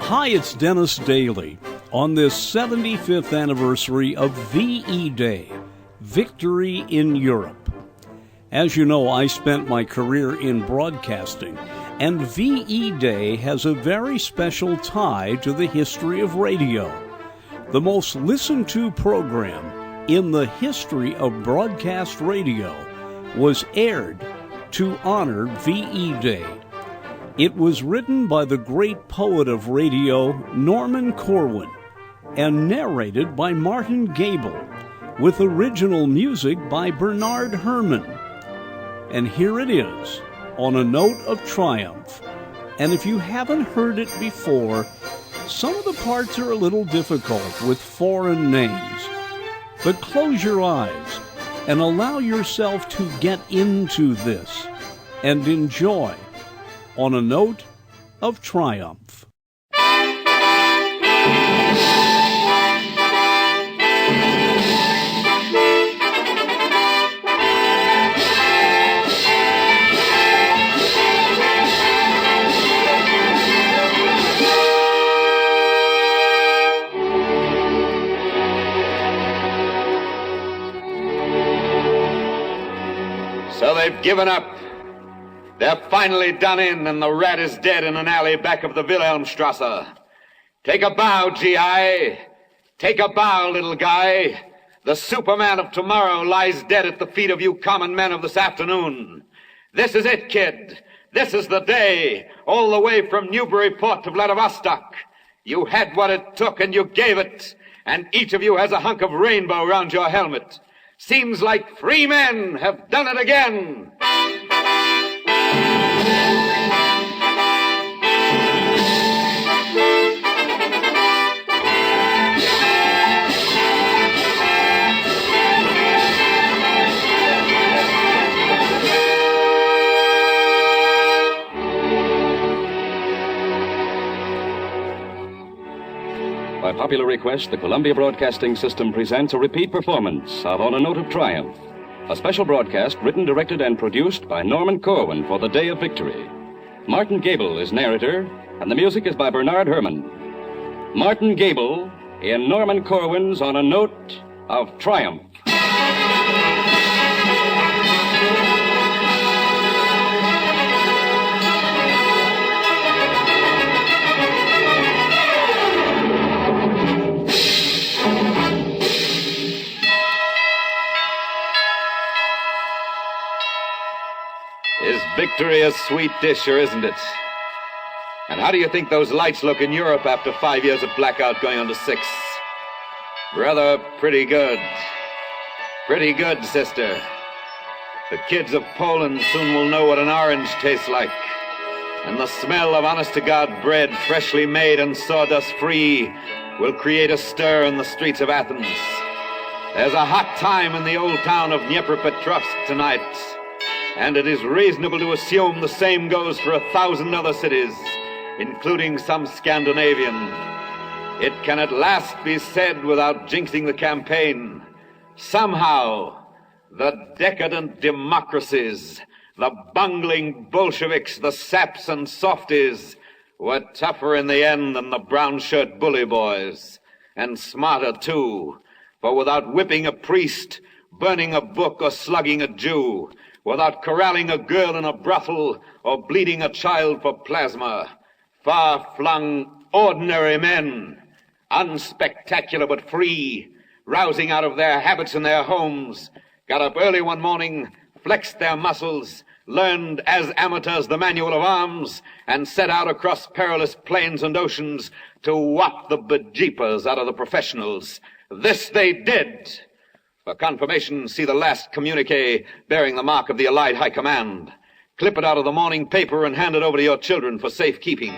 Hi, it's Dennis Daly on this 75th anniversary of VE Day, Victory in Europe. As you know, I spent my career in broadcasting, and VE Day has a very special tie to the history of radio. The most listened to program in the history of broadcast radio was aired to honor VE Day. It was written by the great poet of radio, Norman Corwin, and narrated by Martin Gable, with original music by Bernard Herrmann. And here it is, on a note of triumph. And if you haven't heard it before, some of the parts are a little difficult with foreign names. But close your eyes and allow yourself to get into this and enjoy on a note of triumph. So they've given up. They're finally done in, and the rat is dead in an alley back of the Wilhelmstrasse. Take a bow, G.I. Take a bow, little guy. The Superman of tomorrow lies dead at the feet of you common men of this afternoon. This is it, kid. This is the day, all the way from Newburyport to Vladivostok. You had what it took, and you gave it, and each of you has a hunk of rainbow round your helmet. Seems like free men have done it again. By popular request, the Columbia Broadcasting System presents a repeat performance of On a Note of Triumph, a special broadcast written, directed, and produced by Norman Corwin for the Day of Victory. Martin Gable is narrator, and the music is by Bernard Herrmann. Martin Gable in Norman Corwin's On a Note of Triumph. Is victory a sweet dish, or isn't it? And how do you think those lights look in Europe after 5 years of blackout going on to 6? Brother, pretty good. Pretty good, sister. The kids of Poland soon will know what an orange tastes like. And the smell of honest-to-God bread, freshly made and sawdust-free, will create a stir in the streets of Athens. There's a hot time in the old town of Dnipropetrovsk tonight. And it is reasonable to assume the same goes for 1,000 other cities, including some Scandinavian. It can at last be said without jinxing the campaign. Somehow, the decadent democracies, the bungling Bolsheviks, the saps and softies, were tougher in the end than the brown-shirt bully boys, and smarter too, for without whipping a priest, burning a book, or slugging a Jew, without corralling a girl in a brothel or bleeding a child for plasma, far-flung, ordinary men, unspectacular but free, rousing out of their habits in their homes, got up early one morning, flexed their muscles, learned as amateurs the manual of arms, and set out across perilous plains and oceans to whop the bejeepers out of the professionals. This they did. For confirmation, see the last communique bearing the mark of the Allied High Command. Clip it out of the morning paper and hand it over to your children for safekeeping.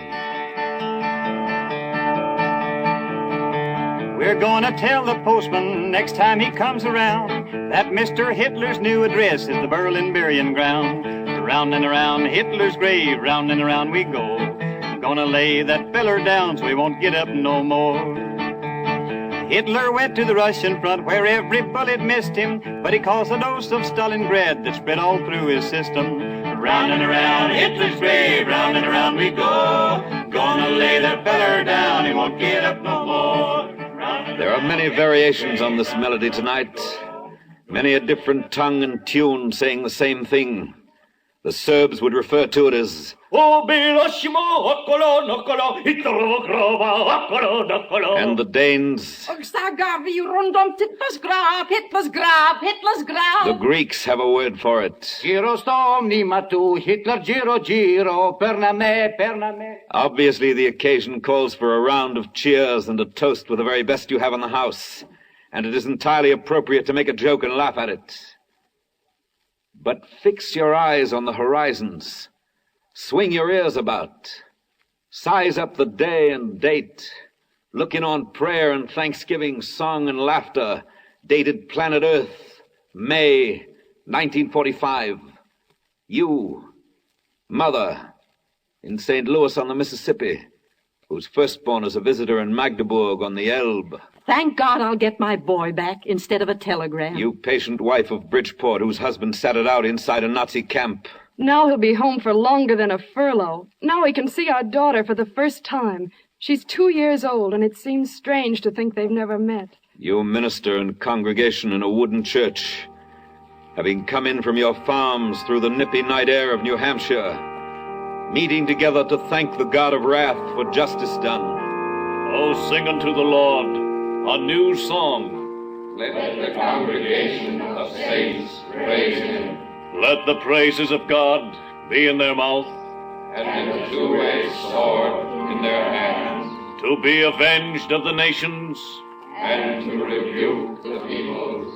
We're gonna tell the postman next time he comes around that Mr. Hitler's new address is the Berlin burying ground. Round and around Hitler's grave, round and around we go. Gonna lay that feller down so he won't get up no more. Hitler went to the Russian front where every bullet missed him, but he caused a dose of Stalingrad that spread all through his system. Round and around Hitler's grave, round and around we go. Gonna They'll lay their feller down, he won't get up no more. There are many variations on this melody tonight. Many a different tongue and tune saying the same thing. The Serbs would refer to it as and the Danes. The Greeks have a word for it. Obviously, the occasion calls for a round of cheers and a toast with the very best you have in the house, and it is entirely appropriate to make a joke and laugh at it. But fix your eyes on the horizons. Swing your ears about. Size up the day and date. Look in on prayer and thanksgiving, song and laughter. Dated planet Earth, May 1945. You, mother, in St. Louis on the Mississippi, whose firstborn is a visitor in Magdeburg on the Elbe. Thank God I'll get my boy back instead of a telegram. You patient wife of Bridgeport, whose husband sat it out inside a Nazi camp. Now he'll be home for longer than a furlough. Now we can see our daughter for the first time. She's 2 years old, and it seems strange to think they've never met. You minister and congregation in a wooden church, having come in from your farms through the nippy night air of New Hampshire, meeting together to thank the God of wrath for justice done. Oh, sing unto the Lord a new song. Let the congregation of saints praise him. Let the praises of God be in their mouth, And the two-edged sword in their hands, to be avenged of the nations, and to rebuke the peoples,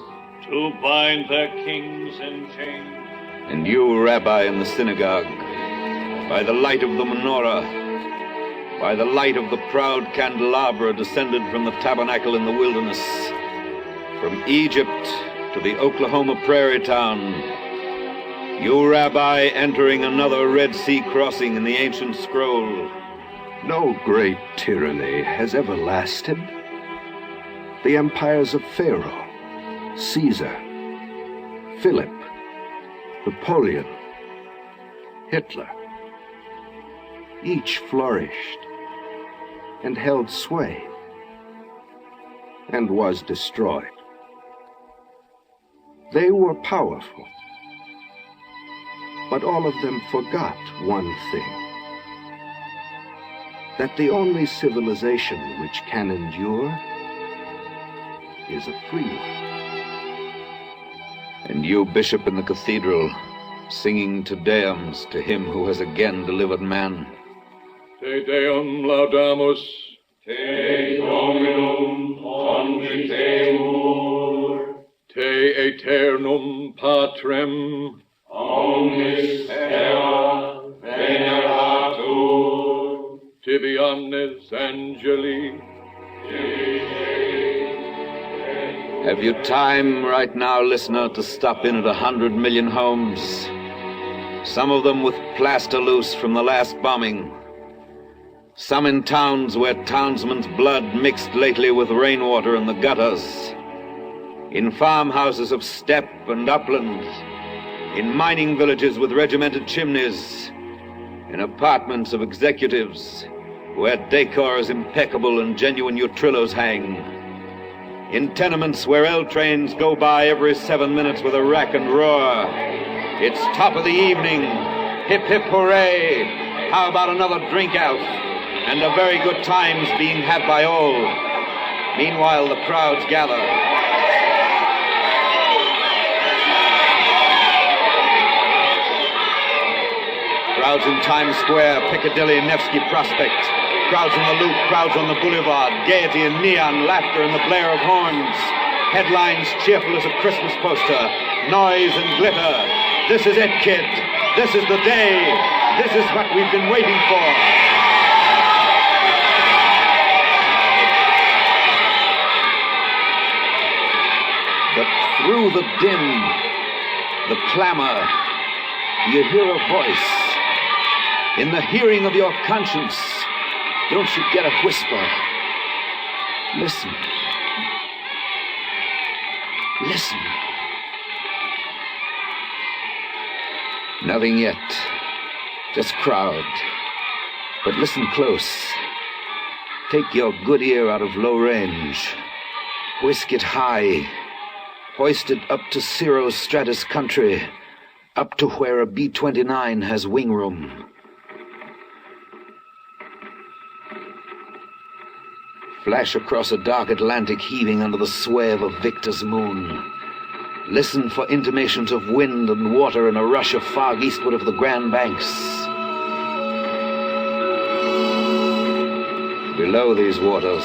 to bind their kings in chains. And you, Rabbi, in the synagogue, by the light of the menorah, by the light of the proud candelabra descended from the tabernacle in the wilderness, from Egypt to the Oklahoma prairie town, you, Rabbi, entering another Red Sea crossing in the ancient scroll. No great tyranny has ever lasted. The empires of Pharaoh, Caesar, Philip, Napoleon, Hitler, each flourished and held sway and was destroyed. They were powerful, but all of them forgot one thing: that the only civilization which can endure is a free one. And you, Bishop in the cathedral, singing Te Deums to him who has again delivered man. Te Deum laudamus, Te Dominum contritemur, Te Aeternum Patrem, omnis terra veneratur, Tibi omnes angeli. Have you time right now, listener, to stop in at 100 million homes? Some of them with plaster loose from the last bombing. Some in towns where townsmen's blood mixed lately with rainwater in the gutters. In farmhouses of steppe and upland. In mining villages with regimented chimneys. In apartments of executives where decor is impeccable and genuine utrillos hang. In tenements where L trains go by every 7 minutes with a rack and roar. It's top of the evening. Hip, hip, hooray. How about another drink out? And a very good time's being had by all. Meanwhile, the crowds gather. Crowds in Times Square, Piccadilly, Nevsky Prospect. Crowds on the Loop, crowds on the Boulevard. Gaiety and neon, laughter and the blare of horns. Headlines cheerful as a Christmas poster. Noise and glitter. This is it, kid. This is the day. This is what we've been waiting for. But through the din, the clamor, you hear a voice. In the hearing of your conscience, don't you get a whisper? Listen. Listen. Nothing yet. Just crowd. But listen close. Take your good ear out of low range. Whisk it high. Hoist it up to cirro-stratus country, up to where a B-29 has wing room. Flash across a dark Atlantic heaving under the sway of a victor's moon. Listen for intimations of wind and water in a rush of fog eastward of the Grand Banks. Below these waters,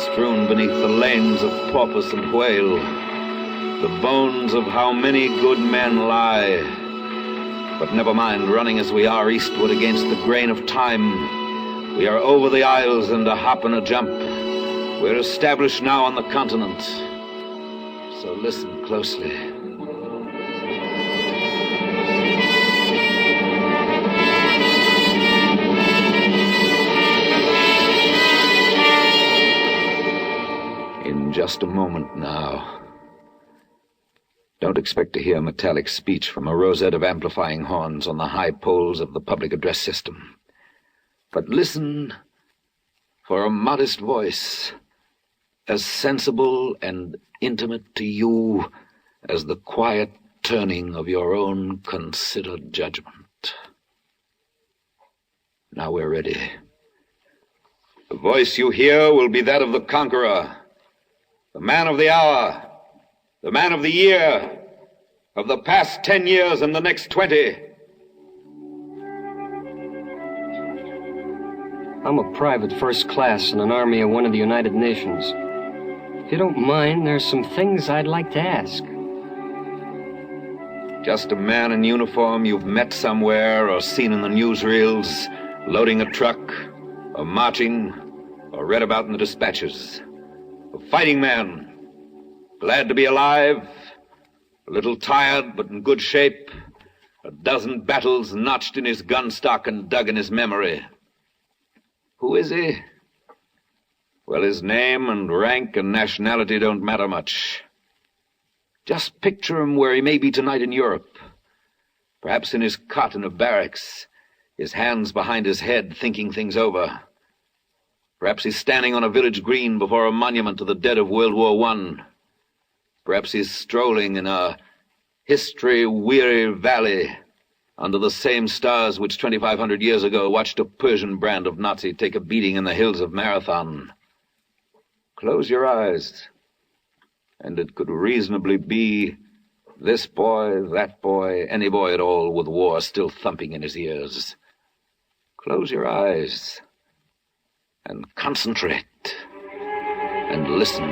strewn beneath the lanes of porpoise and whale, the bones of how many good men lie. But never mind, running as we are eastward against the grain of time, we are over the isles and a hop and a jump. We're established now on the continent. So listen closely. In just a moment now. Don't expect to hear metallic speech from a rosette of amplifying horns on the high poles of the public address system. But listen for a modest voice, as sensible and intimate to you as the quiet turning of your own considered judgment. Now we're ready. The voice you hear will be that of the conqueror, the man of the hour, the man of the year, of the past 10 years and the next 20. I'm a private first class in an army of one of the United Nations. If you don't mind, there's some things I'd like to ask. Just a man in uniform you've met somewhere or seen in the newsreels, loading a truck, or marching, or read about in the dispatches. A fighting man. Glad to be alive, a little tired but in good shape, a dozen battles notched in his gun stock and dug in his memory. Who is he? Well, his name and rank and nationality don't matter much. Just picture him where he may be tonight in Europe, perhaps in his cot in a barracks, his hands behind his head thinking things over. Perhaps he's standing on a village green before a monument to the dead of World War I. Perhaps he's strolling in a history-weary valley under the same stars which 2,500 years ago watched a Persian brand of Nazi take a beating in the hills of Marathon. Close your eyes, and it could reasonably be this boy, that boy, any boy at all with war still thumping in his ears. Close your eyes and concentrate and listen.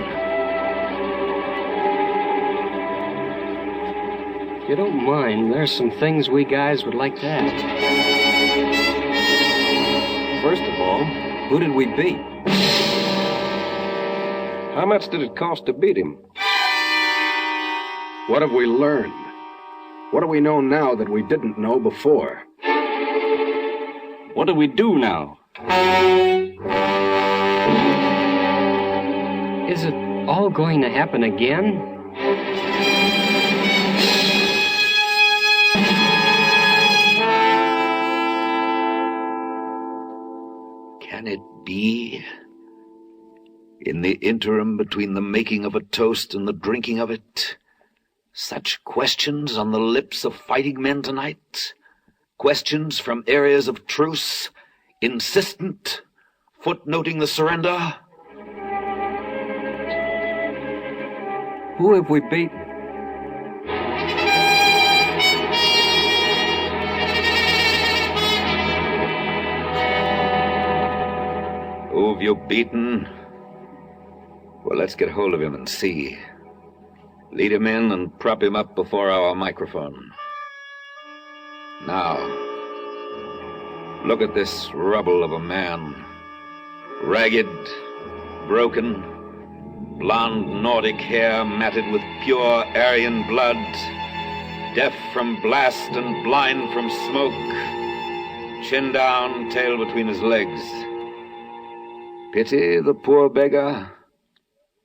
If you don't mind, there's some things we guys would like to ask. First of all, who did we beat? How much did it cost to beat him? What have we learned? What do we know now that we didn't know before? What do we do now? Is it all going to happen again? Can it be? In the interim between the making of a toast and the drinking of it, such questions on the lips of fighting men tonight? Questions from areas of truce, insistent, footnoting the surrender? Who have we beaten? Who have you beaten? Well, let's get hold of him and see. Lead him in and prop him up before our microphone. Now, look at this rubble of a man. Ragged, broken, blonde Nordic hair matted with pure Aryan blood, deaf from blast and blind from smoke, chin down, tail between his legs. Pity the poor beggar?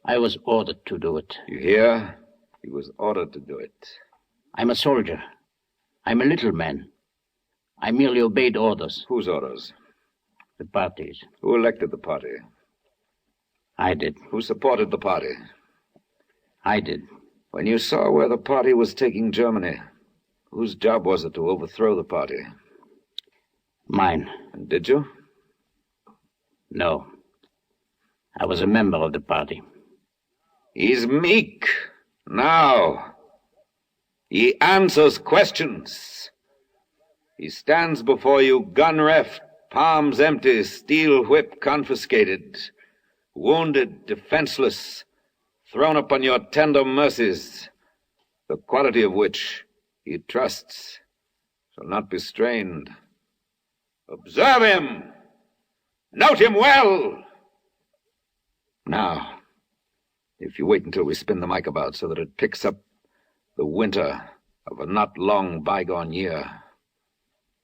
I was ordered to do it. You hear? He was ordered to do it. I'm a soldier. I'm a little man. I merely obeyed orders. Whose orders? The parties. Who elected the party? I did. Who supported the party? I did. When you saw where the party was taking Germany, whose job was it to overthrow the party? Mine. And did you? No. I was a member of the party. He's meek. Now. He answers questions. He stands before you gun-reft, palms empty, steel whip confiscated, wounded, defenseless, thrown upon your tender mercies, the quality of which he trusts shall not be strained. Observe him. Note him well. Now, if you wait until we spin the mic about so that it picks up the winter of a not long bygone year.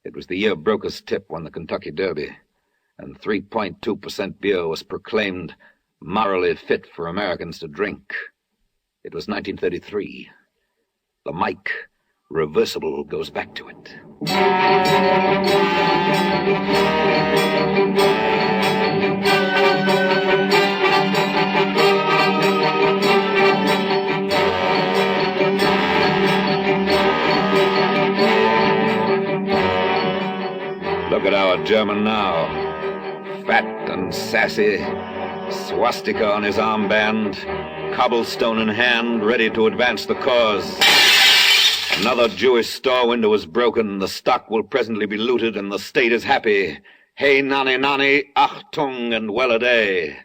It was the year Broker's Tip won the Kentucky Derby, and 3.2% beer was proclaimed morally fit for Americans to drink. It was 1933. The mic, reversible, goes back to it. Look at our German now. Fat and sassy, swastika on his armband, cobblestone in hand, ready to advance the cause. Another Jewish store window is broken, the stock will presently be looted, and the state is happy. Hey, nani, nani, Achtung, and well-a-day.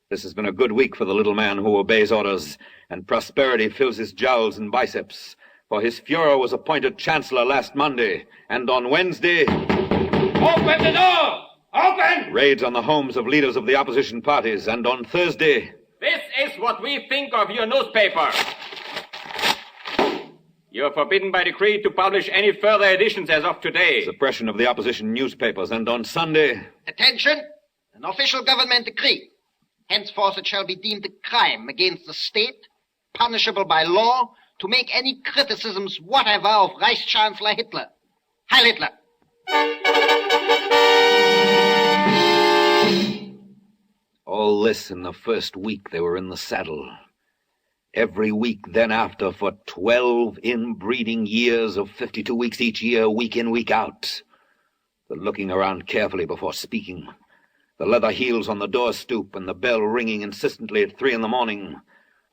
This has been a good week for the little man who obeys orders, and prosperity fills his jowls and biceps. For his Fuhrer was appointed Chancellor last Monday, and on Wednesday... Open the door! Open! Raids on the homes of leaders of the opposition parties, and on Thursday... This is what we think of your newspaper. You are forbidden by decree to publish any further editions as of today. Suppression of the opposition newspapers, and on Sunday... Attention! An official government decree. Henceforth it shall be deemed a crime against the state, punishable by law, to make any criticisms whatever of Reichschancellor Hitler. Heil Hitler! All this in the first week they were in the saddle. Every week then after for 12 inbreeding years of 52 weeks each year, week in, week out. The looking around carefully before speaking. The leather heels on the door stoop and the bell ringing insistently at 3 a.m.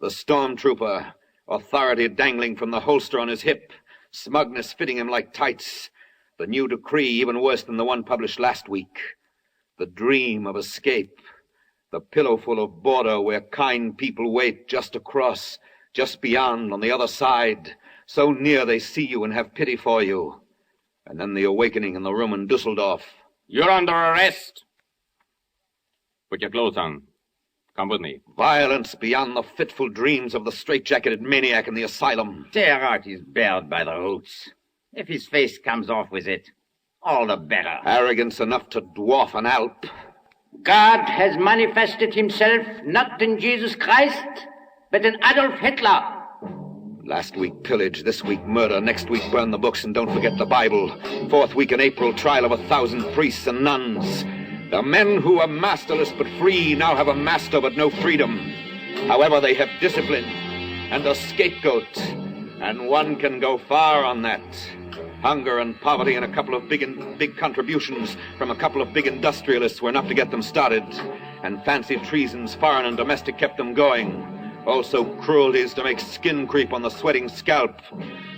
The stormtrooper, authority dangling from the holster on his hip, smugness fitting him like tights. The new decree even worse than the one published last week. The dream of escape. The pillowful of border where kind people wait just across, just beyond, on the other side, so near they see you and have pity for you. And then the awakening in the room in Dusseldorf. You're under arrest. Put your clothes on. Come with me. Violence beyond the fitful dreams of the straitjacketed maniac in the asylum. Tear out his beard by the roots. If his face comes off with it, all the better. Arrogance enough to dwarf an Alp. God has manifested himself not in Jesus Christ, but in Adolf Hitler. Last week pillage, this week murder, next week burn the books and don't forget the Bible. 4th week in April, trial of 1,000 priests and nuns. The men who were masterless but free now have a master but no freedom. However, they have discipline and a scapegoat, and one can go far on that. Hunger and poverty and a couple of big contributions from a couple of big industrialists were enough to get them started. And fancy treasons, foreign and domestic, kept them going. Also cruelties to make skin creep on the sweating scalp.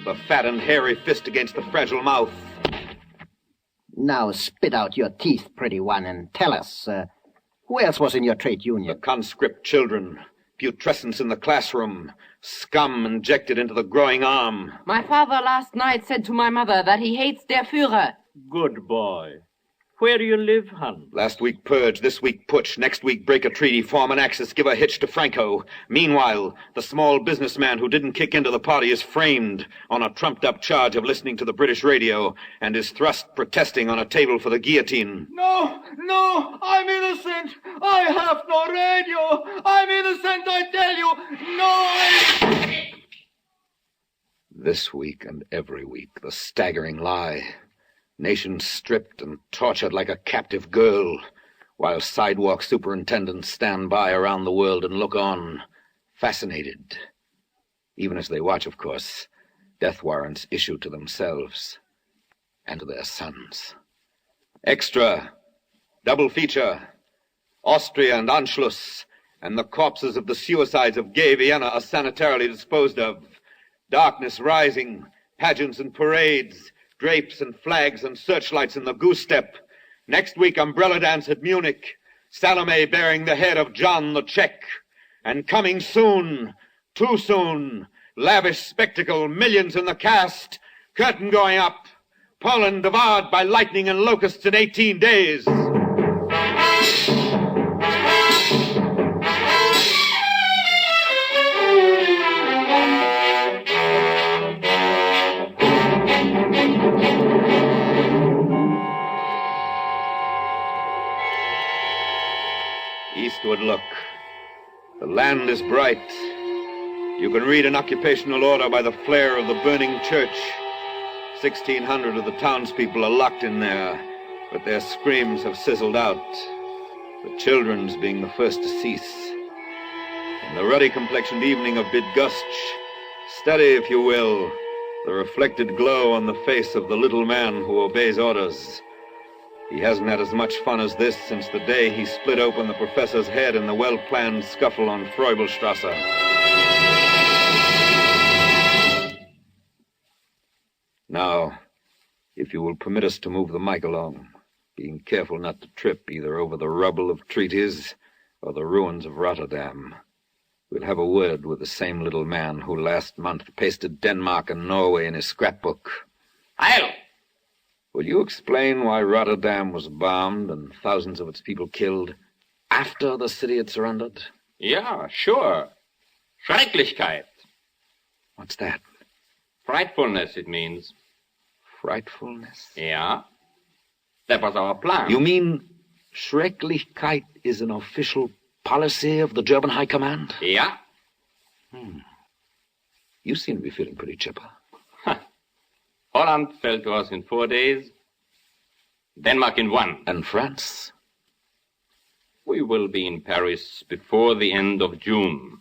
The fat and hairy fist against the fragile mouth. Now spit out your teeth, pretty one, and tell us, who else was in your trade union? The conscript children. Putrescence in the classroom. Scum injected into the growing arm. My father last night said to my mother that he hates der Führer. Good boy. Where do you live, hon? Last week purge, this week putsch, next week break a treaty, form an axis, give a hitch to Franco. Meanwhile, the small businessman who didn't kick into the party is framed on a trumped-up charge of listening to the British radio and is thrust protesting on a table for the guillotine. No, I'm innocent. I have no radio. I'm innocent, I tell you. This week and every week, the staggering lie. Nations stripped and tortured like a captive girl, while sidewalk superintendents stand by around the world and look on, fascinated. Even as they watch, of course, death warrants issued to themselves and to their sons. Extra, double feature, Austria and Anschluss, and the corpses of the suicides of gay Vienna are sanitarily disposed of. Darkness rising, pageants and parades, drapes and flags and searchlights in the goose step. Next week, umbrella dance at Munich, Salome bearing the head of John the Czech. And coming soon, too soon, lavish spectacle, millions in the cast, curtain going up, Poland devoured by lightning and locusts in 18 days. Eastward look. The land is bright. You can read an occupational order by the flare of the burning church. 1,600 of the townspeople are locked in there, but their screams have sizzled out, the children's being the first to cease. In the ruddy-complexioned evening of Bydgoszcz, study, if you will, the reflected glow on the face of the little man who obeys orders. He hasn't had as much fun as this since the day he split open the professor's head in the well-planned scuffle on Freubelstrasse. Now, if you will permit us to move the mic along, being careful not to trip either over the rubble of treaties or the ruins of Rotterdam, we'll have a word with the same little man who last month pasted Denmark and Norway in his scrapbook. Heil! Will you explain why Rotterdam was bombed and thousands of its people killed after the city had surrendered? Yeah, sure. Schrecklichkeit. What's that? Frightfulness, it means. Frightfulness? Yeah. That was our plan. You mean Schrecklichkeit is an official policy of the German High Command? Yeah. You seem to be feeling pretty chipper. Holland fell to us in 4 days. Denmark in 1. And France? We will be in Paris before the end of June.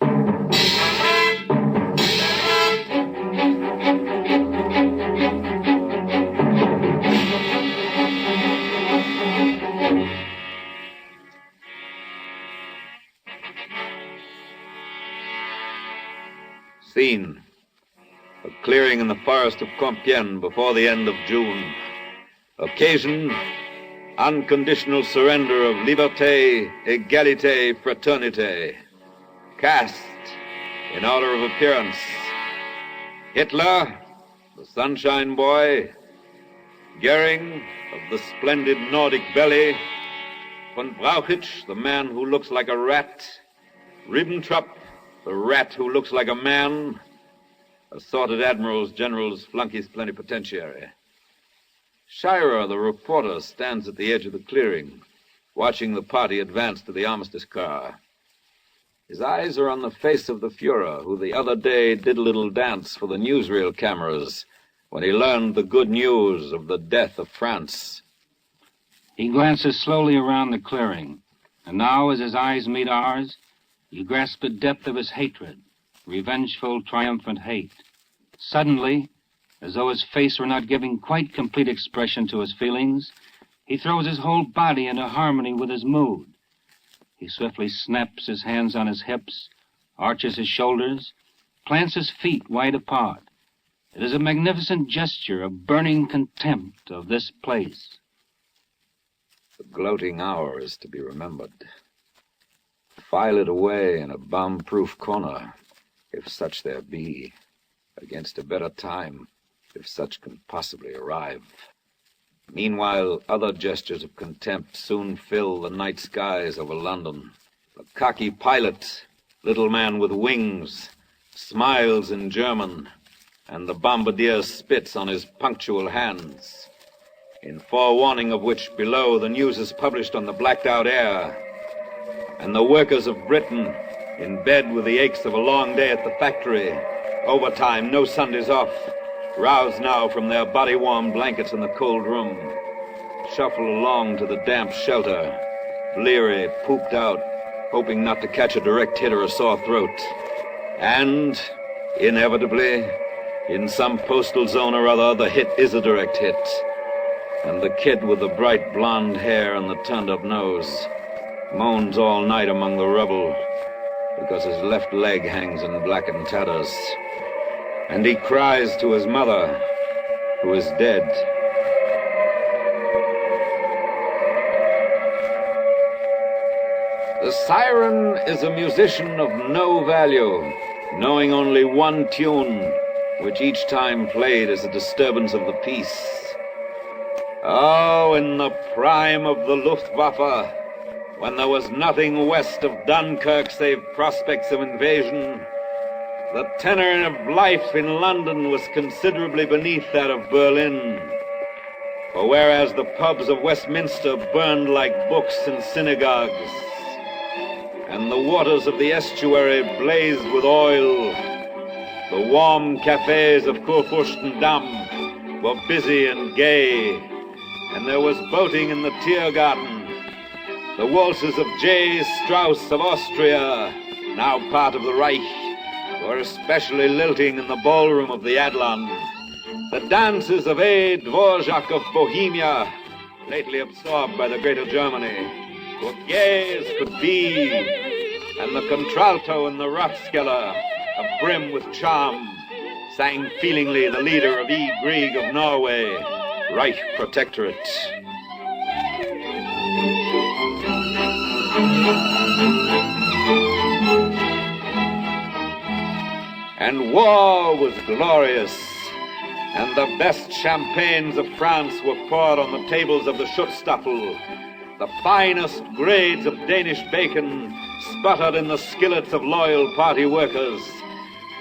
Scene. A clearing in the forest of Compiègne before the end of June. Occasion, unconditional surrender of liberté, égalité, fraternité. Cast, in order of appearance, Hitler, the sunshine boy, Goering, of the splendid Nordic belly, von Brauchitsch, the man who looks like a rat, Ribbentrop, the rat who looks like a man, assorted admirals, generals, flunkies, plenipotentiary. Shirer, the reporter, stands at the edge of the clearing, watching the party advance to the armistice car. His eyes are on the face of the Fuhrer, who the other day did a little dance for the newsreel cameras when he learned the good news of the death of France. He glances slowly around the clearing, and now, as his eyes meet ours, you grasp the depth of his hatred, revengeful, triumphant hate. Suddenly, as though his face were not giving quite complete expression to his feelings, he throws his whole body into harmony with his mood. He swiftly snaps his hands on his hips, arches his shoulders, plants his feet wide apart. It is a magnificent gesture of burning contempt of this place. The gloating hour is to be remembered. File it away in a bomb-proof corner, if such there be, against a better time, if such can possibly arrive. Meanwhile, other gestures of contempt soon fill the night skies over London. The cocky pilot, little man with wings, smiles in German, and the bombardier spits on his punctual hands, in forewarning of which below the news is published on the blacked-out air. And the workers of Britain, in bed with the aches of a long day at the factory, overtime, no Sundays off, roused now from their body-warm blankets in the cold room, shuffle along to the damp shelter, bleary, pooped out, hoping not to catch a direct hit or a sore throat. And, inevitably, in some postal zone or other, the hit is a direct hit. And the kid with the bright blonde hair and the turned-up nose moans all night among the rubble because his left leg hangs in blackened tatters. And he cries to his mother, who is dead. The siren is a musician of no value, knowing only one tune, which each time played is a disturbance of the peace. Oh, in the prime of the Luftwaffe, when there was nothing west of Dunkirk save prospects of invasion, the tenor of life in London was considerably beneath that of Berlin. For whereas the pubs of Westminster burned like books in synagogues, and the waters of the estuary blazed with oil, the warm cafes of Kurfürstendamm were busy and gay, and there was boating in the Tiergarten. The waltzes of J. Strauss of Austria, now part of the Reich, were especially lilting in the ballroom of the Adlon. The dances of A. Dvorak of Bohemia, lately absorbed by the Greater Germany, were gay as could be, and the contralto in the Rathskeller, abrim with charm, sang feelingly the leader of E. Grieg of Norway, Reich Protectorate. And war was glorious, and the best champagnes of France were poured on the tables of the Schutzstaffel. The finest grades of Danish bacon sputtered in the skillets of loyal party workers.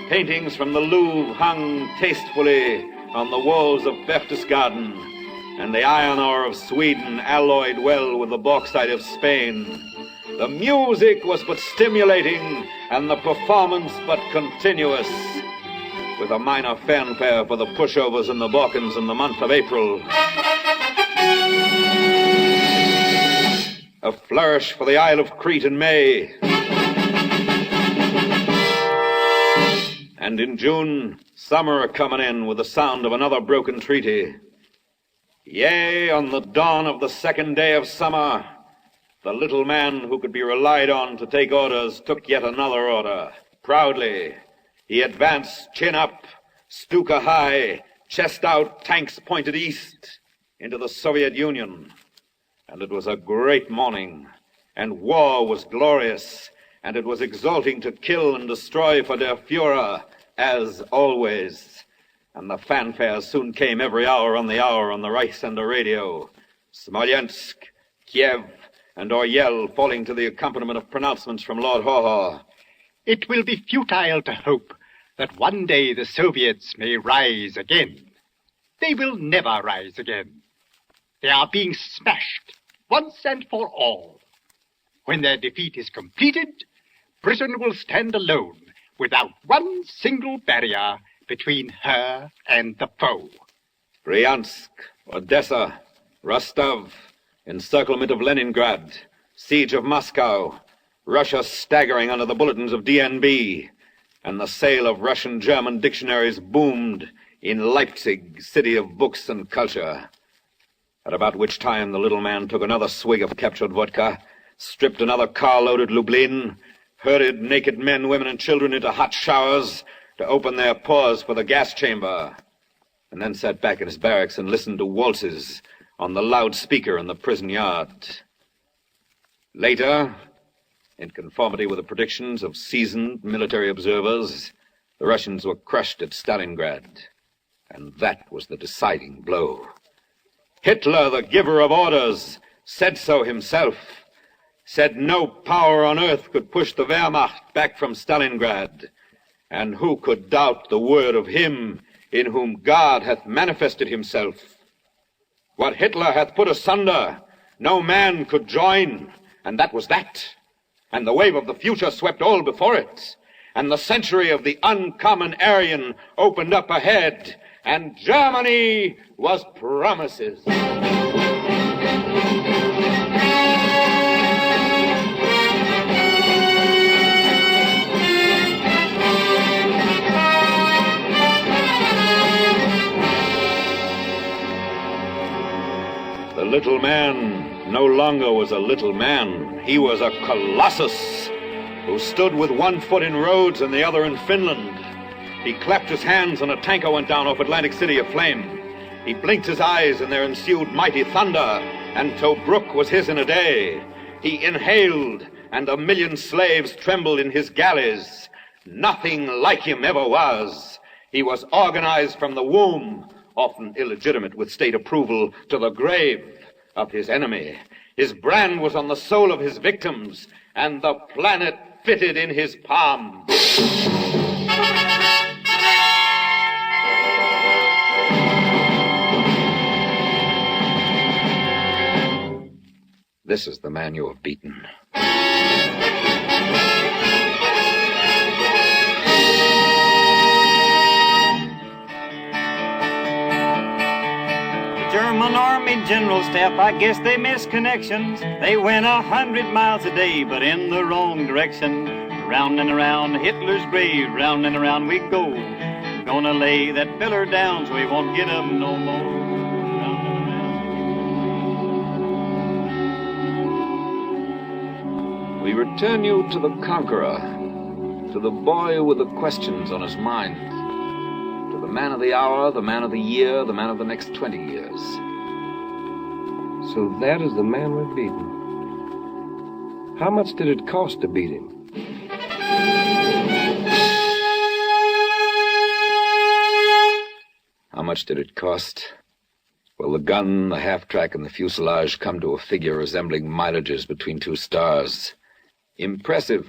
Paintings from the Louvre hung tastefully on the walls of Berchtesgaden, and the iron ore of Sweden alloyed well with the bauxite of Spain. The music was but stimulating, and the performance but continuous, with a minor fanfare for the pushovers in the Balkans in the month of April. A flourish for the Isle of Crete in May. And in June, summer coming in with the sound of another broken treaty. Yea, on the dawn of the second day of summer, the little man who could be relied on to take orders took yet another order. Proudly, he advanced chin up, Stuka high, chest out, tanks pointed east, into the Soviet Union. And it was a great morning, and war was glorious, and it was exalting to kill and destroy for der Führer, as always. And the fanfares soon came every hour on the Reichssender radio. Smolensk, Kiev, and Orel falling to the accompaniment of pronouncements from Lord Haw-Haw. It will be futile to hope that one day the Soviets may rise again. They will never rise again. They are being smashed once and for all. When their defeat is completed, Britain will stand alone without one single barrier between her and the foe. Bryansk, Odessa, Rostov, encirclement of Leningrad, siege of Moscow, Russia staggering under the bulletins of DNB, and the sale of Russian-German dictionaries boomed in Leipzig, city of books and culture. At about which time the little man took another swig of captured vodka, stripped another car-loaded Lublin, herded naked men, women, and children into hot showers to open their pores for the gas chamber, and then sat back in his barracks and listened to waltzes on the loudspeaker in the prison yard. Later, in conformity with the predictions of seasoned military observers, the Russians were crushed at Stalingrad, and that was the deciding blow. Hitler, the giver of orders, said so himself, said no power on earth could push the Wehrmacht back from Stalingrad, and who could doubt the word of him in whom God hath manifested himself? What Hitler hath put asunder, no man could join, and that was that. And the wave of the future swept all before it, and the century of the uncommon Aryan opened up ahead, and Germany was promises. The little man no longer was a little man. He was a colossus who stood with one foot in Rhodes and the other in Finland. He clapped his hands and a tanker went down off Atlantic City aflame. He blinked his eyes and there ensued mighty thunder, and Tobruk was his in a day. He inhaled and 1,000,000 slaves trembled in his galleys. Nothing like him ever was. He was organized from the womb, often illegitimate with state approval, to the grave of his enemy. His brand was on the soul of his victims, and the planet fitted in his palm. This is the man you have beaten. German Army General Staff, I guess they miss connections. They went 100 miles a day, but in the wrong direction. Round and around Hitler's grave, round and around we go. Gonna lay that filler down so he won't get up no more. We return you to the conqueror, to the boy with the questions on his mind, to the man of the hour, the man of the year, the man of the next 20 years. So that is the man we've beaten. How much did it cost to beat him? How much did it cost? Well, the gun, the half-track, and the fuselage come to a figure resembling mileages between two stars. Impressive,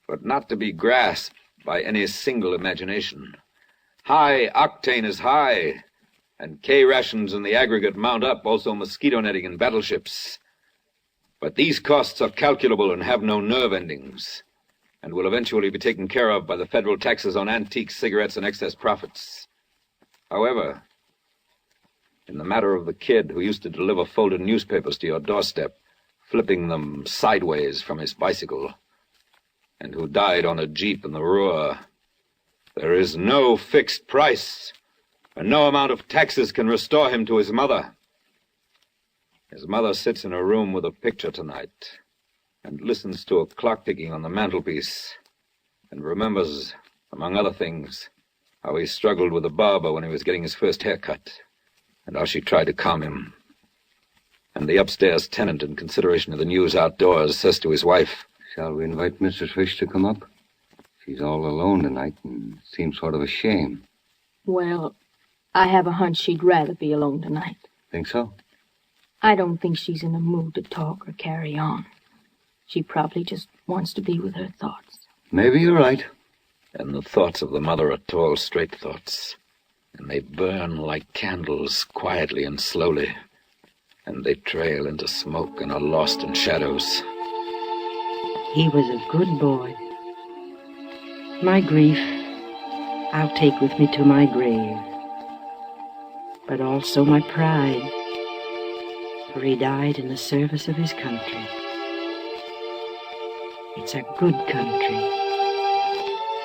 but not to be grasped by any single imagination. High octane is high, and K rations in the aggregate mount up, also mosquito netting and battleships. But these costs are calculable and have no nerve endings, and will eventually be taken care of by the federal taxes on antique cigarettes and excess profits. However, in the matter of the kid who used to deliver folded newspapers to your doorstep, flipping them sideways from his bicycle, and who died on a jeep in the Ruhr, there is no fixed price, and no amount of taxes can restore him to his mother. His mother sits in her room with a picture tonight, and listens to a clock ticking on the mantelpiece, and remembers, among other things, how he struggled with the barber when he was getting his first haircut, and how she tried to calm him. And the upstairs tenant, in consideration of the news outdoors, says to his wife, "Shall we invite Mrs. Fish to come up? She's all alone tonight and seems sort of a shame." Well, I have a hunch she'd rather be alone tonight. Think so? I don't think she's in a mood to talk or carry on. She probably just wants to be with her thoughts. Maybe you're right. And the thoughts of the mother are tall, straight thoughts, and they burn like candles, quietly and slowly, and they trail into smoke and are lost in shadows. He was a good boy. My grief I'll take with me to my grave, but also my pride, for he died in the service of his country. It's a good country,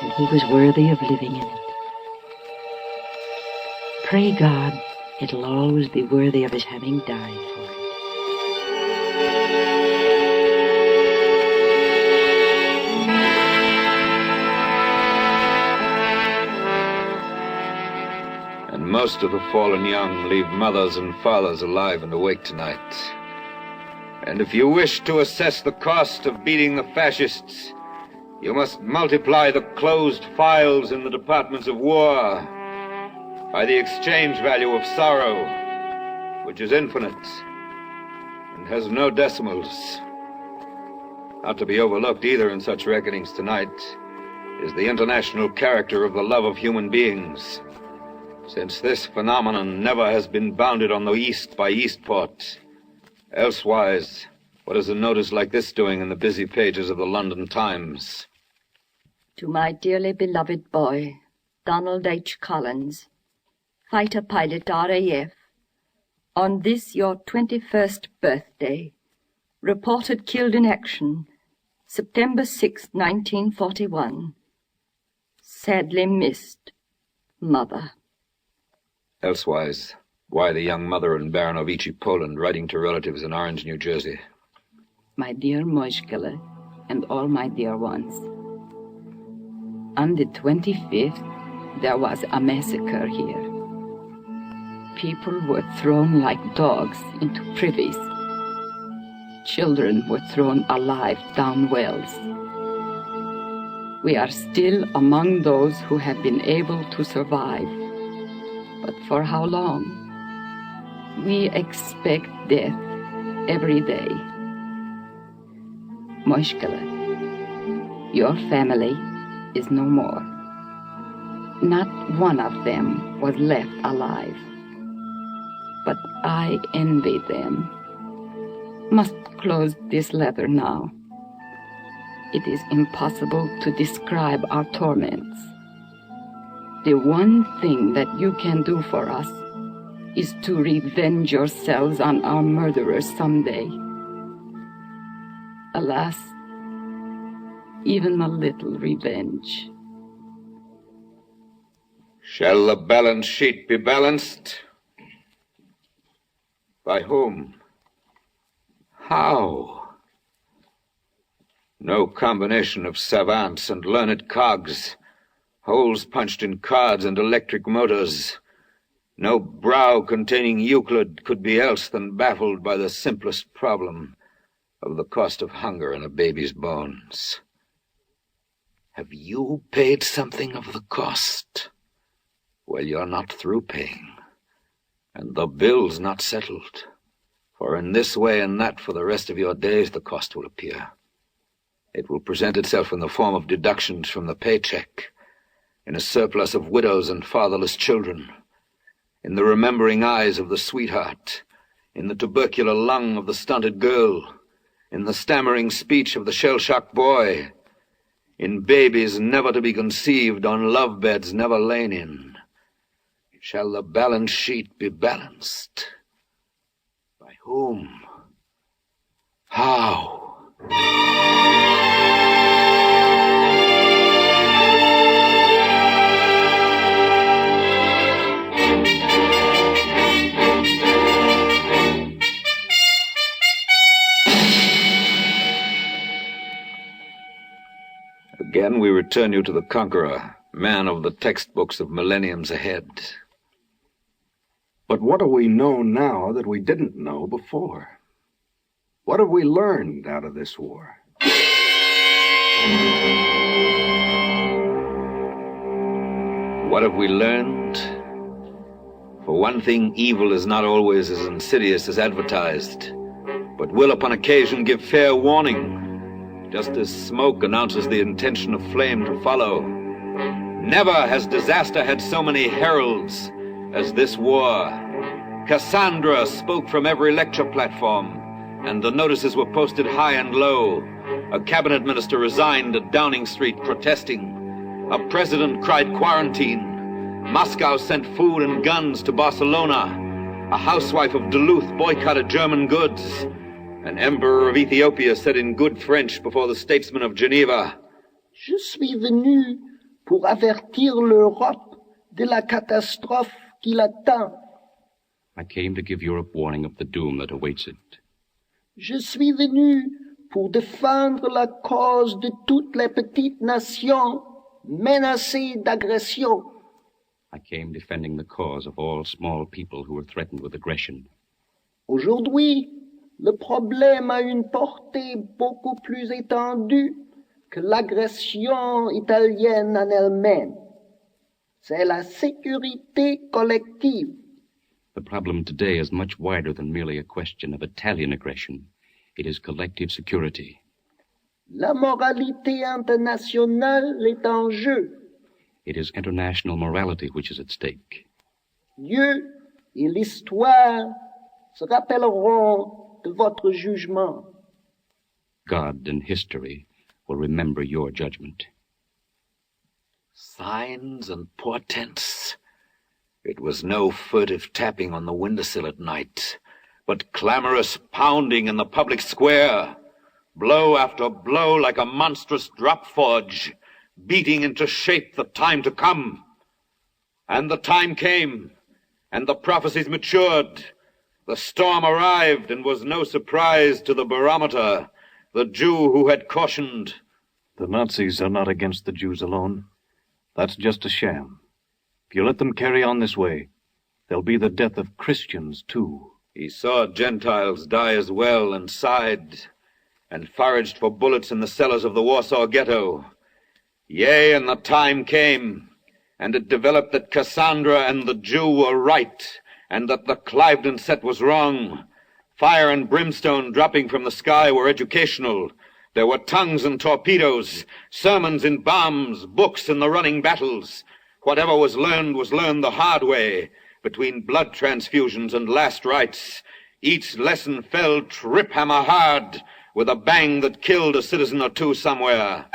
and he was worthy of living in it. Pray God it'll always be worthy of his having died for it. And most of the fallen young leave mothers and fathers alive and awake tonight. And if you wish to assess the cost of beating the fascists, you must multiply the closed files in the departments of war by the exchange value of sorrow, which is infinite and has no decimals. Not to be overlooked either in such reckonings tonight is the international character of the love of human beings, since this phenomenon never has been bounded on the East by Eastport. Elsewise, what is a notice like this doing in the busy pages of the London Times? To my dearly beloved boy, Donald H. Collins, fighter pilot RAF, on this your 21st birthday, reported killed in action, September 6, 1941. Sadly missed, Mother. Elsewise, why the young mother in Baranovici, Poland, writing to relatives in Orange, New Jersey? My dear Moishkele, and all my dear ones. On the 25th, there was a massacre here. People were thrown like dogs into privies. Children were thrown alive down wells. We are still among those who have been able to survive. But for how long? We expect death every day. Moishkele, your family is no more. Not one of them was left alive. But I envy them. Must close this letter now. It is impossible to describe our torments. The one thing that you can do for us is to revenge yourselves on our murderers someday. Alas, even a little revenge. Shall the balance sheet be balanced? By whom? How? No combination of savants and learned cogs, holes punched in cards and electric motors. No brow containing Euclid could be else than baffled by the simplest problem of the cost of hunger in a baby's bones. Have you paid something of the cost? Well, you're not through paying, and the bill's not settled. For in this way and that for the rest of your days the cost will appear. It will present itself in the form of deductions from the paycheck, in a surplus of widows and fatherless children, in the remembering eyes of the sweetheart, in the tubercular lung of the stunted girl, in the stammering speech of the shell-shocked boy, in babies never to be conceived on love beds never lain in. Shall the balance sheet be balanced? By whom? How? Again, we return you to the conqueror, man of the textbooks of millenniums ahead. But what do we know now that we didn't know before? What have we learned out of this war? What have we learned? For one thing, evil is not always as insidious as advertised, but will upon occasion give fair warning, just as smoke announces the intention of flame to follow. Never has disaster had so many heralds as this war. Cassandra spoke from every lecture platform, and the notices were posted high and low. A cabinet minister resigned at Downing Street protesting. A president cried quarantine. Moscow sent food and guns to Barcelona. A housewife of Duluth boycotted German goods. An emperor of Ethiopia said in good French before the statesman of Geneva, Je suis venu pour avertir l'Europe de la catastrophe qui l'attend. I came to give Europe warning of the doom that awaits it. Je suis venu pour défendre la cause de toutes les petites nations menacées d'agression. I came defending the cause of all small people who were threatened with aggression. Aujourd'hui, le problème a une portée beaucoup plus étendue que l'agression italienne en elle-même. C'est la sécurité collective. The problem today is much wider than merely a question of Italian aggression. It is collective security. La moralité internationale est en jeu. It is international morality which is at stake. Dieu et l'histoire se rappelleront de votre jugement. God and history will remember your judgment. Signs and portents. It was no furtive tapping on the windowsill at night, but clamorous pounding in the public square, blow after blow like a monstrous drop forge, beating into shape the time to come. And the time came, and the prophecies matured. The storm arrived, and was no surprise to the barometer, the Jew who had cautioned. The Nazis are not against the Jews alone. That's just a sham. If you let them carry on this way, there'll be the death of Christians, too. He saw Gentiles die as well, and sighed, and foraged for bullets in the cellars of the Warsaw Ghetto. Yea, and the time came, and it developed that Cassandra and the Jew were right, and that the Cliveden set was wrong. Fire and brimstone dropping from the sky were educational. There were tongues and torpedoes, sermons in bombs, books in the running battles. Whatever was learned the hard way, between blood transfusions and last rites. Each lesson fell trip-hammer hard, with a bang that killed a citizen or two somewhere.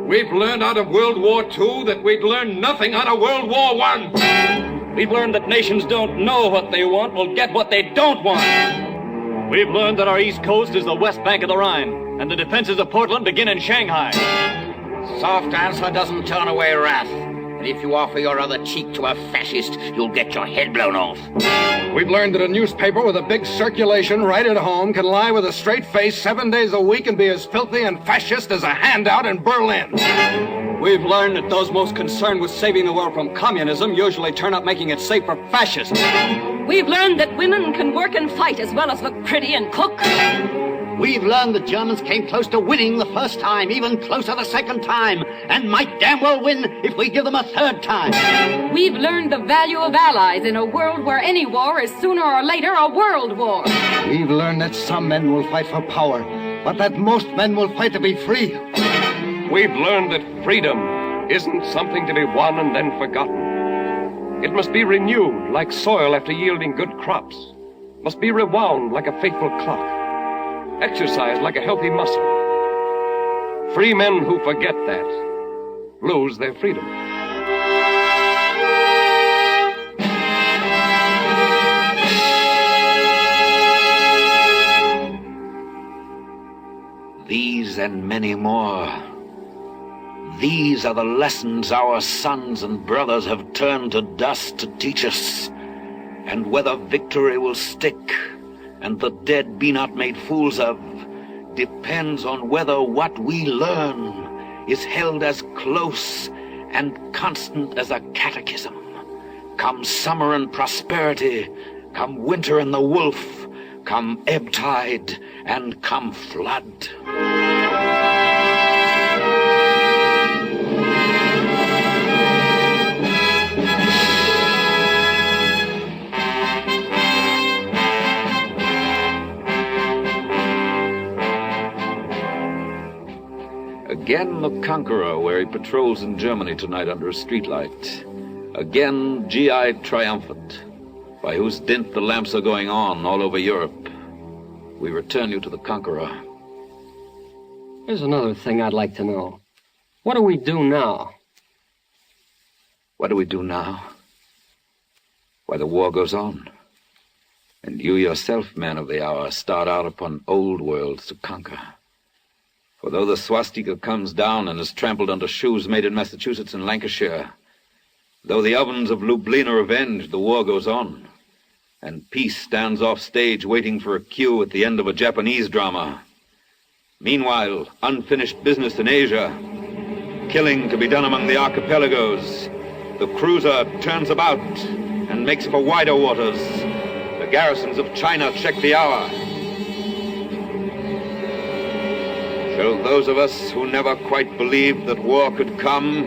We've learned out of World War II that we'd learned nothing out of World War I. We've learned that nations don't know what they want will get what they don't want. We've learned that our east coast is the west bank of the Rhine, and the defenses of Portland begin in Shanghai. Soft answer doesn't turn away wrath. And if you offer your other cheek to a fascist, you'll get your head blown off. We've learned that a newspaper with a big circulation right at home can lie with a straight face 7 days a week and be as filthy and fascist as a handout in Berlin. We've learned that those most concerned with saving the world from communism usually turn up making it safe for fascists. We've learned that women can work and fight as well as look pretty and cook. We've learned the Germans came close to winning the first time, even closer the second time, and might damn well win if we give them a third time. We've learned the value of allies in a world where any war is sooner or later a world war. We've learned that some men will fight for power, but that most men will fight to be free. We've learned that freedom isn't something to be won and then forgotten. It must be renewed like soil after yielding good crops. Must be rewound like a faithful clock. Exercised like a healthy muscle. Free men who forget that lose their freedom. These and many more. These are the lessons our sons and brothers have turned to dust to teach us. And whether victory will stick and the dead be not made fools of, depends on whether what we learn is held as close and constant as a catechism. Come summer and prosperity, come winter and the wolf, come ebb tide and come flood. Again the Conqueror, where he patrols in Germany tonight under a streetlight. Again G.I. triumphant, by whose dint the lamps are going on all over Europe. We return you to the Conqueror. There's another thing I'd like to know. What do we do now? What do we do now? Why, the war goes on. And you yourself, man of the hour, start out upon old worlds to conquer. For though the swastika comes down and is trampled under shoes made in Massachusetts and Lancashire, though the ovens of Lublin are avenged, the war goes on, and peace stands off stage waiting for a cue at the end of a Japanese drama. Meanwhile, unfinished business in Asia, killing to be done among the archipelagos. The cruiser turns about and makes for wider waters. The garrisons of China check the hour. Shall those of us who never quite believed that war could come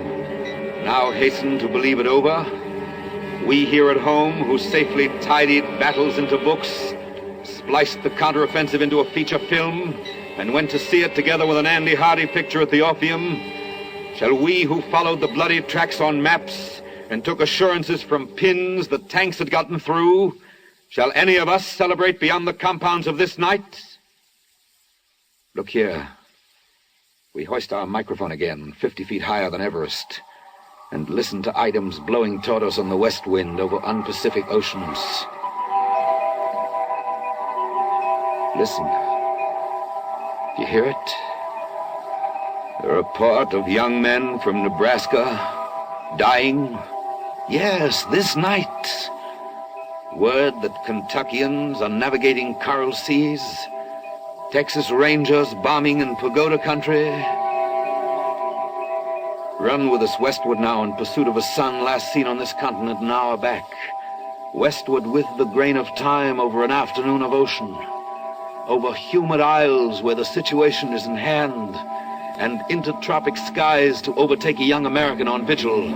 now hasten to believe it over? We here at home, who safely tidied battles into books, spliced the counteroffensive into a feature film, and went to see it together with an Andy Hardy picture at the Orpheum, shall we who followed the bloody tracks on maps and took assurances from pins that tanks had gotten through, shall any of us celebrate beyond the compounds of this night? Look here. We hoist our microphone again, 50 feet higher than Everest. and listen to items blowing toward us on the west wind over unpacific oceans. Listen. You hear it? The report of young men from Nebraska dying. Yes, this night. Word that Kentuckians are navigating coral seas. Texas Rangers bombing in pagoda country. Run with us westward now in pursuit of a sun last seen on this continent an hour back. Westward with the grain of time over an afternoon of ocean. Over humid isles where the situation is in hand, and into tropic skies to overtake a young American on vigil.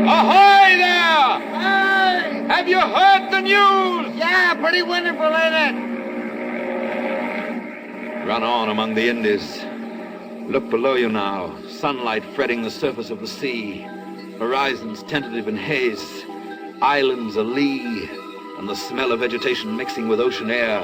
Ahoy there! Hey! Have you heard the news? Yeah, pretty wonderful, ain't it? Run on among the Indies. Look below you now, sunlight fretting the surface of the sea, horizons tentative in haze, islands a-lee, and the smell of vegetation mixing with ocean air.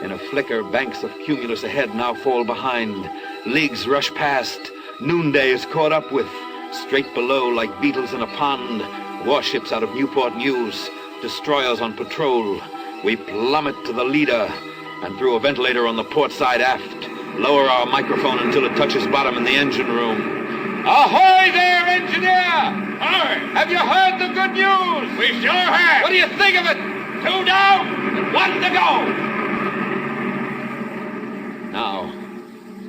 In a flicker, banks of cumulus ahead now fall behind. Leagues rush past. Noonday is caught up with. Straight below, like beetles in a pond, warships out of Newport News, destroyers on patrol. We plummet to the leader, and through a ventilator on the port side aft, lower our microphone until it touches bottom in the engine room. Ahoy there, engineer! Hi! Have you heard the good news? We sure have! What do you think of it? 2 down and 1 to go! Now,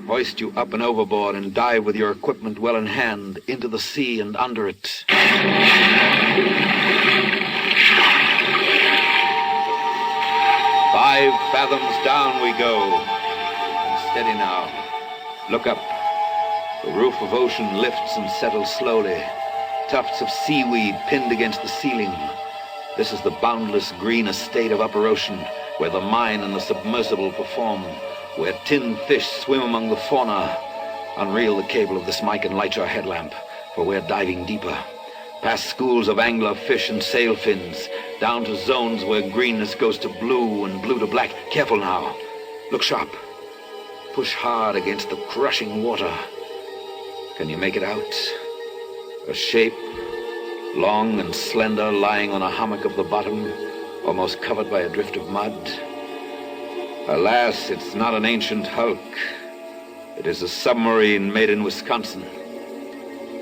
hoist you up and overboard and dive with your equipment well in hand into the sea and under it. 5 fathoms down we go. Steady now. Look up. The roof of ocean lifts and settles slowly. Tufts of seaweed pinned against the ceiling. This is the boundless green estate of upper ocean, where the mine and the submersible perform, where tin fish swim among the fauna. Unreel the cable of this mic and light your headlamp, for we're diving deeper. Past schools of angler fish and sail fins, down to zones where greenness goes to blue and blue to black. Careful now. Look sharp. Push hard against the crushing water. Can you make it out? A shape, long and slender, lying on a hummock of the bottom, almost covered by a drift of mud. Alas, it's not an ancient hulk. It is a submarine made in Wisconsin.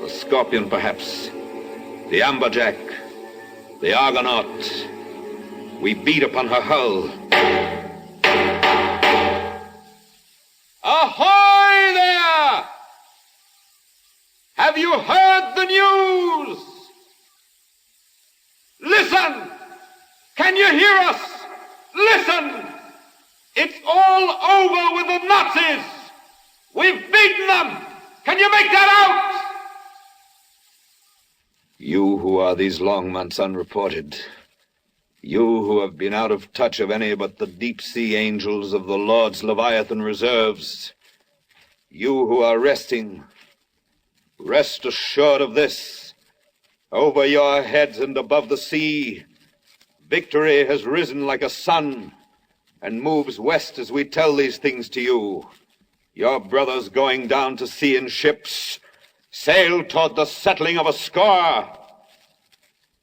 The Scorpion, perhaps. The Amberjack. The Argonaut. We beat upon her hull. Ahoy there! Have you heard the news? Listen! Can you hear us? Listen! It's all over with the Nazis! We've beaten them! Can you make that out? You who are these long months unreported. You who have been out of touch of any but the deep-sea angels of the Lord's Leviathan reserves. You who are resting. Rest assured of this. Over your heads and above the sea, victory has risen like a sun and moves west as we tell these things to you. Your brothers going down to sea in ships sail toward the settling of a score.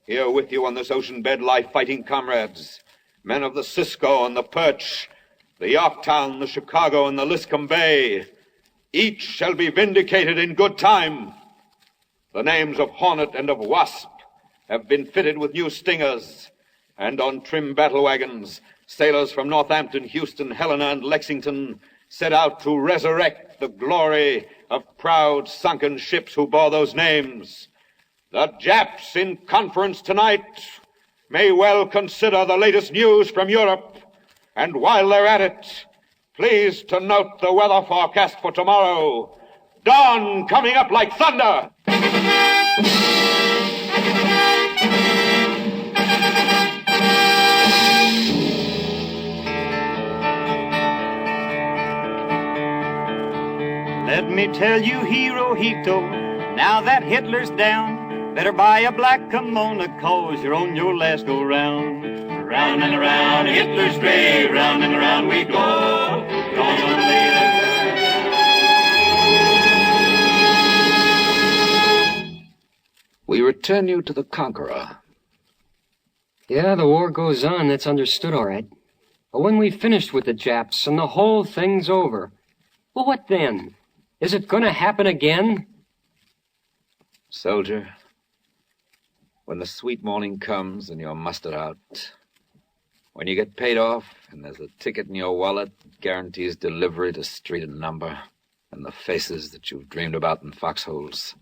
Here with you on this ocean bed lie fighting comrades, men of the Cisco and the Perch, the Yorktown, the Chicago, and the Liscombe Bay. Each shall be vindicated in good time. The names of Hornet and of Wasp have been fitted with new stingers, and on trim battle wagons, sailors from Northampton, Houston, Helena, and Lexington set out to resurrect the glory of proud sunken ships who bore those names. The Japs in conference tonight may well consider the latest news from Europe, and while they're at it, please to note the weather forecast for tomorrow. Dawn coming up like thunder. Let me tell you, Hirohito, now that Hitler's down, better buy a black kimono, 'cause you're on your last go-round. Round and around Hitler's grave, round and around we go. Gonna lay return you to the conqueror. Yeah, the war goes on, that's understood all right. But when we've finished with the Japs and the whole thing's over, well, what then? Is it going to happen again? Soldier, when the sweet morning comes and you're mustered out, when you get paid off and there's a ticket in your wallet that guarantees delivery to street and number and the faces that you've dreamed about in foxholes,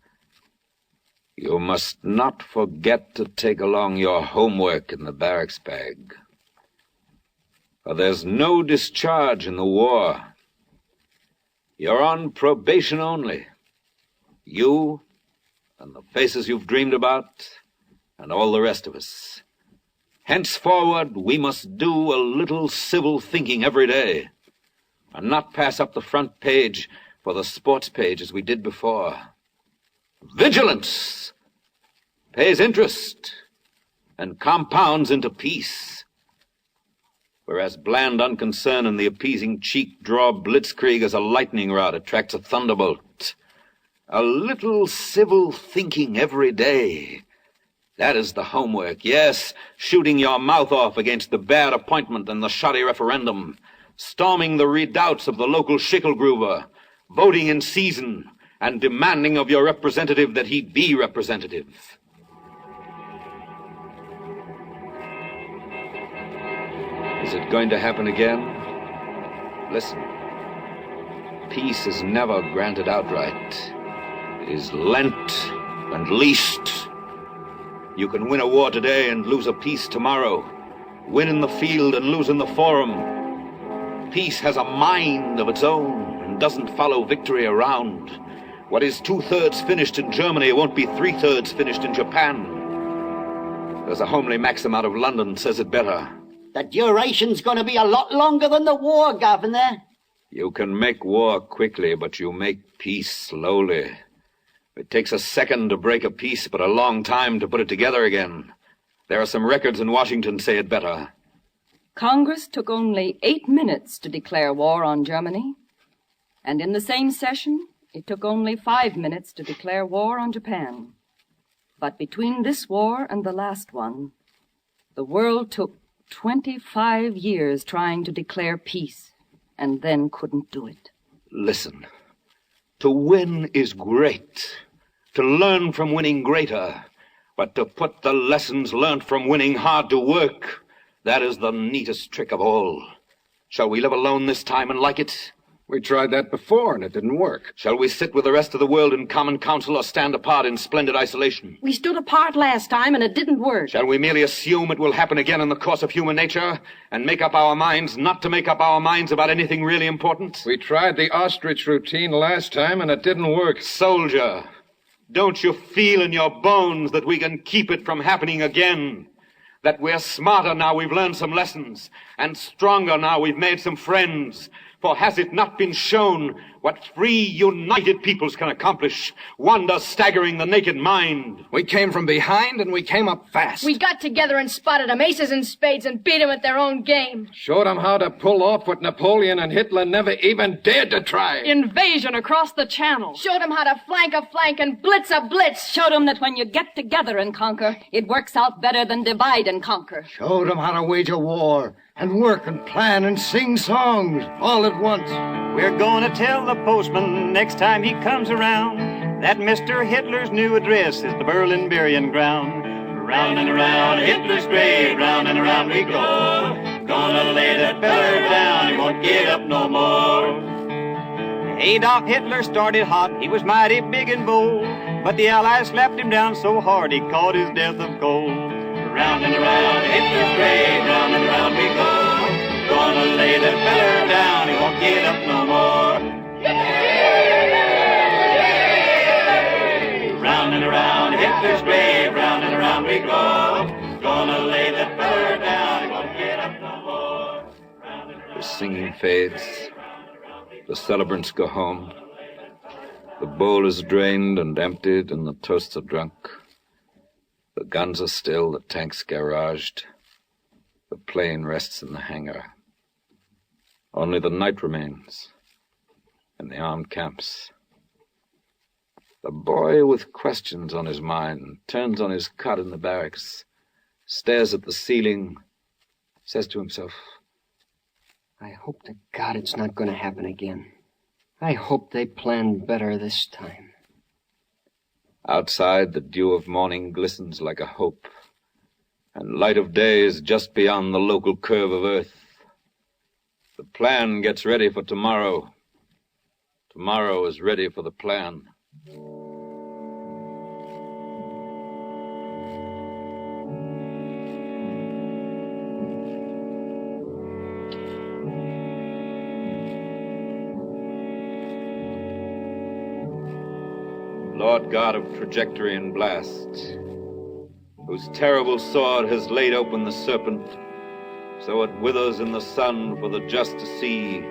you must not forget to take along your homework in the barracks bag. For there's no discharge in the war. You're on probation only. You and the faces you've dreamed about and all the rest of us. Henceforward, we must do a little civil thinking every day and not pass up the front page for the sports page as we did before. Vigilance pays interest and compounds into peace, whereas bland unconcern and the appeasing cheek draw blitzkrieg as a lightning rod attracts a thunderbolt. A little civil thinking every day. That is the homework. Yes, shooting your mouth off against the bad appointment and the shoddy referendum, storming the redoubts of the local schickelgruber, voting in season, and demanding of your representative that he be representative. Is it going to happen again? Listen. Peace is never granted outright. It is lent and leased. You can win a war today and lose a peace tomorrow. Win in the field and lose in the forum. Peace has a mind of its own and doesn't follow victory around. What is 2/3 finished in Germany won't be 3/3 finished in Japan. There's a homely maxim out of London says it better. The duration's going to be a lot longer than the war, Governor. You can make war quickly, but you make peace slowly. It takes a second to break a peace, but a long time to put it together again. There are some records in Washington say it better. Congress took only 8 minutes to declare war on Germany. And in the same session, it took only 5 minutes to declare war on Japan. But between this war and the last one, the world took 25 years trying to declare peace, and then couldn't do it. Listen, to win is great, to learn from winning greater, but to put the lessons learned from winning hard to work, that is the neatest trick of all. Shall we live alone this time and like it? We tried that before, and it didn't work. Shall we sit with the rest of the world in common council or stand apart in splendid isolation? We stood apart last time, and it didn't work. Shall we merely assume it will happen again in the course of human nature and make up our minds not to make up our minds about anything really important? We tried the ostrich routine last time, and it didn't work. Soldier, don't you feel in your bones that we can keep it from happening again? That we're smarter now we've learned some lessons, and stronger now we've made some friends. For has it not been shown what free, united peoples can accomplish? Wonder staggering the naked mind. We came from behind and we came up fast. We got together and spotted them, aces and spades, and beat them at their own game. Showed them how to pull off what Napoleon and Hitler never even dared to try. Invasion across the channel. Showed them how to flank a flank and blitz a blitz. Showed them that when you get together and conquer, it works out better than divide and conquer. Showed them how to wage a war and work and plan and sing songs all at once. We're going to tell the postman next time he comes around that Mr. Hitler's new address is the Berlin burying ground. Round and around Hitler's grave, round and around we go. Gonna lay that feller down, he won't get up no more. Adolf Hitler started hot, he was mighty big and bold, but the Allies slapped him down so hard he caught his death of cold. Round and around Hitler's grave, round and around we go. Gonna lay that feller down, he won't get up no more. Round and around Hitler's grave, round and around we go. Gonna lay that feller down, he won't get up no more. The singing fades. The celebrants go home. The bowl is drained and emptied, and the toasts are drunk. The guns are still, the tanks garaged. The plane rests in the hangar. Only the night remains, and the armed camps. The boy with questions on his mind turns on his cot in the barracks, stares at the ceiling, says to himself, I hope to God it's not going to happen again. I hope they planned better this time. Outside, the dew of morning glistens like a hope, and light of day is just beyond the local curve of earth. The plan gets ready for tomorrow. Tomorrow is ready for the plan. Lord God of trajectory and blast, whose terrible sword has laid open the serpent, so it withers in the sun for the just to see.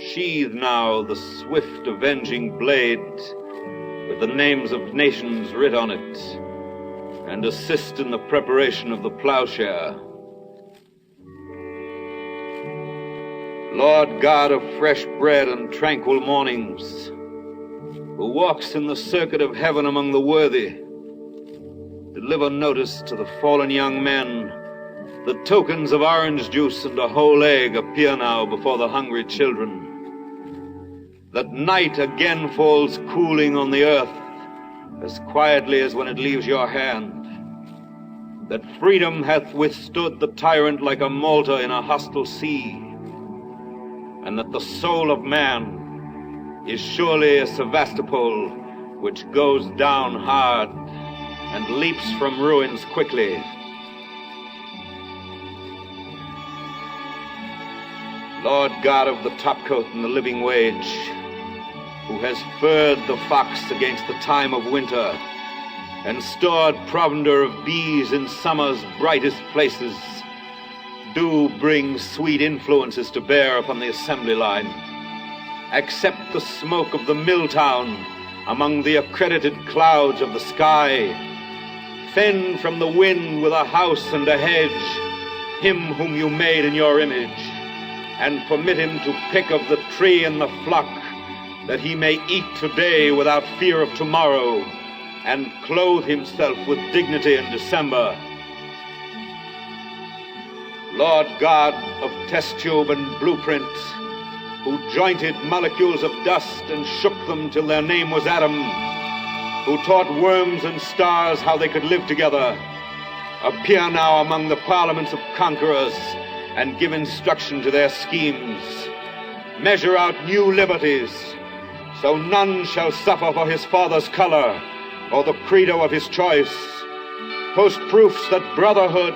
Sheathe now the swift avenging blade with the names of nations writ on it, and assist in the preparation of the plowshare. Lord God of fresh bread and tranquil mornings, who walks in the circuit of heaven among the worthy, deliver notice to the fallen young men. The tokens of orange juice and a whole egg appear now before the hungry children. That night again falls cooling on the earth, as quietly as when it leaves your hand. That freedom hath withstood the tyrant like a Malta in a hostile sea. And that the soul of man is surely a Sevastopol which goes down hard and leaps from ruins quickly. Lord God of the topcoat and the living wage, who has furred the fox against the time of winter and stored provender of bees in summer's brightest places, do bring sweet influences to bear upon the assembly line. Accept the smoke of the mill town among the accredited clouds of the sky. Fend from the wind with a house and a hedge him whom you made in your image, and permit him to pick of the tree and the flock, that he may eat today without fear of tomorrow, and clothe himself with dignity in December. Lord God of test tube and blueprint, who jointed molecules of dust and shook them till their name was atom, who taught worms and stars how they could live together, appear now among the parliaments of conquerors and give instruction to their schemes. Measure out new liberties, so none shall suffer for his father's color or the credo of his choice. Post proofs that brotherhood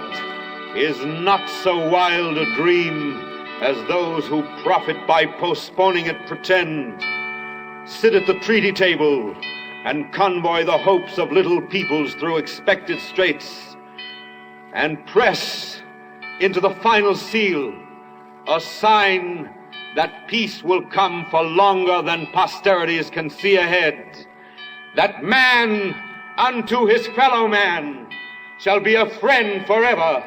is not so wild a dream as those who profit by postponing it pretend. Sit at the treaty table and convoy the hopes of little peoples through expected straits, and press into the final seal a sign that peace will come for longer than posterities can see ahead, that man unto his fellow man shall be a friend forever.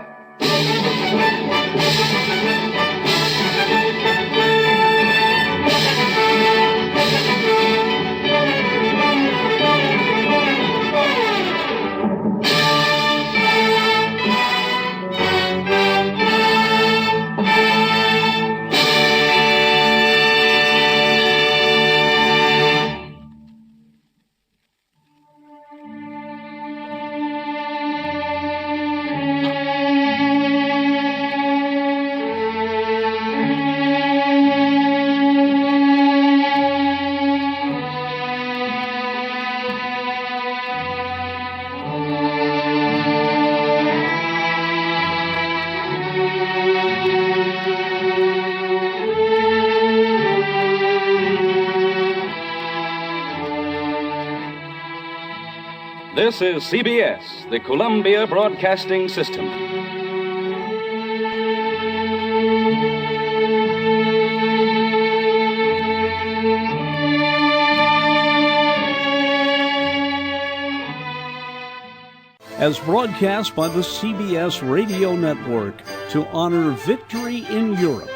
This is CBS, the Columbia Broadcasting System. As broadcast by the CBS Radio Network to honor victory in Europe,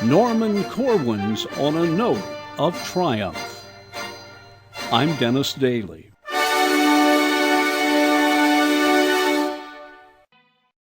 Norman Corwin's On a Note of Triumph. I'm Dennis Daly.